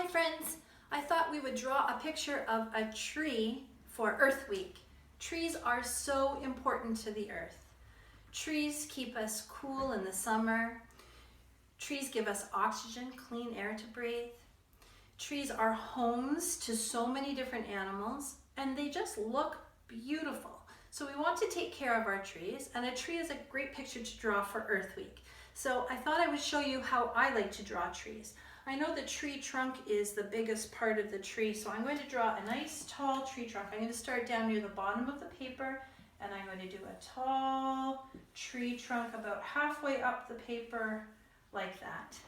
Hi friends, I thought we would draw a picture of a tree for Earth Week. Trees are so important to the earth. Trees keep us cool in the summer. Trees give us oxygen, clean air to breathe. Trees are homes to so many different animals and they just look beautiful. So we want to take care of our trees, and a tree is a great picture to draw for Earth Week. So I thought I would show you how I like to draw trees. I know the tree trunk is the biggest part of the tree, so I'm going to draw a nice tall tree trunk. I'm going to start down near the bottom of the paper, and I'm going to do a tall tree trunk about halfway up the paper like that.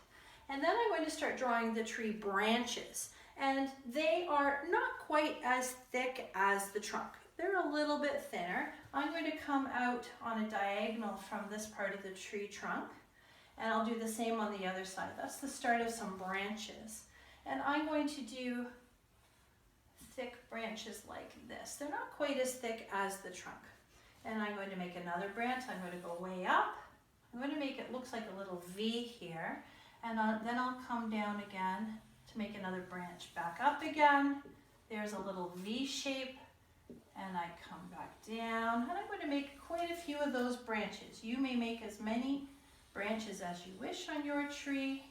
And then I'm going to start drawing the tree branches, and they are not quite as thick as the trunk. They're a little bit thinner. I'm going to come out on a diagonal from this part of the tree trunk, and I'll do the same on the other side. That's the start of some branches. And I'm going to do thick branches like this. They're not quite as thick as the trunk. And I'm going to make another branch. I'm going to go way up. I'm going to make it looks like a little V here. And then I'll come down again to make another branch. Back up again. There's a little V shape. And I come back down. And I'm going to make quite a few of those branches. You may make as many branches as you wish on your tree,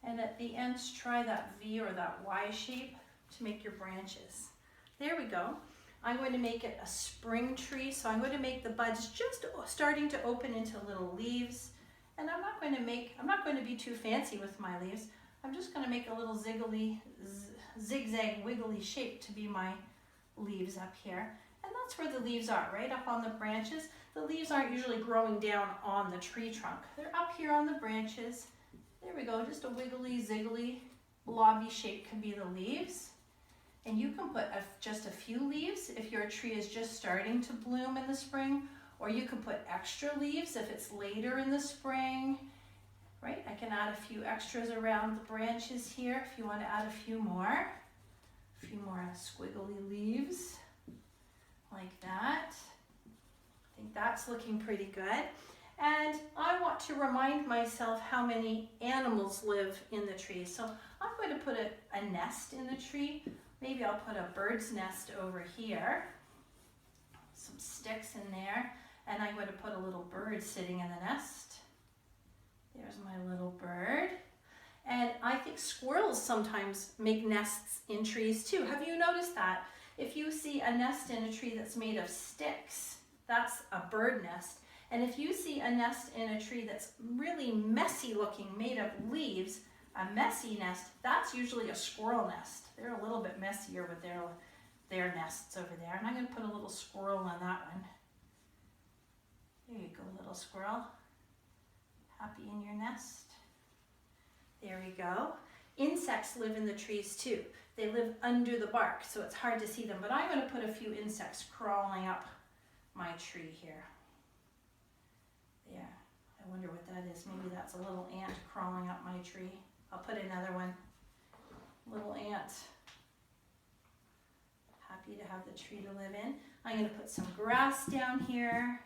and at the ends try that V or that Y shape to make your branches. There we go. I'm going to make it a spring tree, so I'm going to make the buds just starting to open into little leaves, and I'm not going to be too fancy with my leaves. I'm just going to make a little zigzag wiggly shape to be my leaves up here, and that's where the leaves are, right up on the branches. The leaves aren't usually growing down on the tree trunk. They're up here on the branches. There we go, just a wiggly, ziggly, blobby shape can be the leaves. And you can put just a few leaves if your tree is just starting to bloom in the spring, or you can put extra leaves if it's later in the spring, right? I can add a few extras around the branches here if you want to add a few more squiggly leaves like that. I think that's looking pretty good. And I want to remind myself how many animals live in the tree. So I'm going to put a nest in the tree. Maybe I'll put a bird's nest over here, some sticks in there, and I'm going to put a little bird sitting in the nest. There's my little bird. And I think squirrels sometimes make nests in trees too. Have you noticed that? If you see a nest in a tree that's made of sticks, that's a bird nest. And if you see a nest in a tree that's really messy looking, made of leaves, a messy nest, that's usually a squirrel nest. They're a little bit messier with their nests over there. And I'm going to put a little squirrel on that one. There you go, little squirrel. Happy in your nest. There we go. Insects live in the trees too. They live under the bark, so it's hard to see them. But I'm going to put a few insects crawling up my tree here. There. I wonder what that is. Maybe that's a little ant crawling up my tree. I'll put another one. Little ant. Happy to have the tree to live in. I'm going to put some grass down here.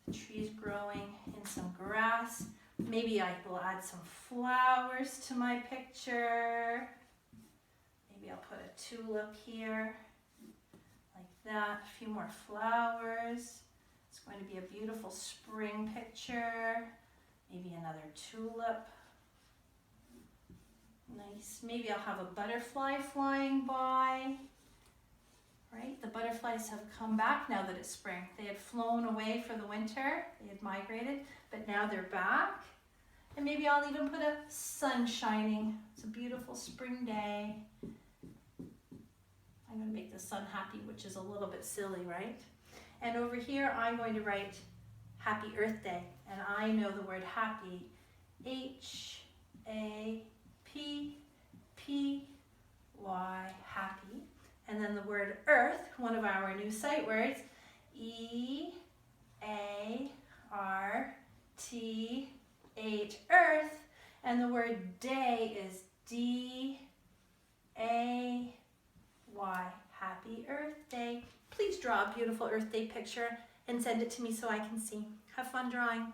The tree's growing in some grass. Maybe I will add some flowers to my picture. Maybe I'll put a tulip here, like that. A few more flowers. It's going to be a beautiful spring picture. Maybe another tulip. Nice. Maybe I'll have a butterfly flying by. Right? The butterflies have come back now that it's spring. They had flown away for the winter. They had migrated, but now they're back. And maybe I'll even put a sun shining. It's a beautiful spring day. I'm going to make the sun happy, which is a little bit silly, right? And over here, I'm going to write Happy Earth Day. And I know the word happy, H-A-P-P-Y, happy. And then the word earth, one of our new sight words, E-A-R-T-H, earth. And the word day is D-A-Y, Happy Earth Day. Please draw a beautiful Earth Day picture and send it to me so I can see. Have fun drawing.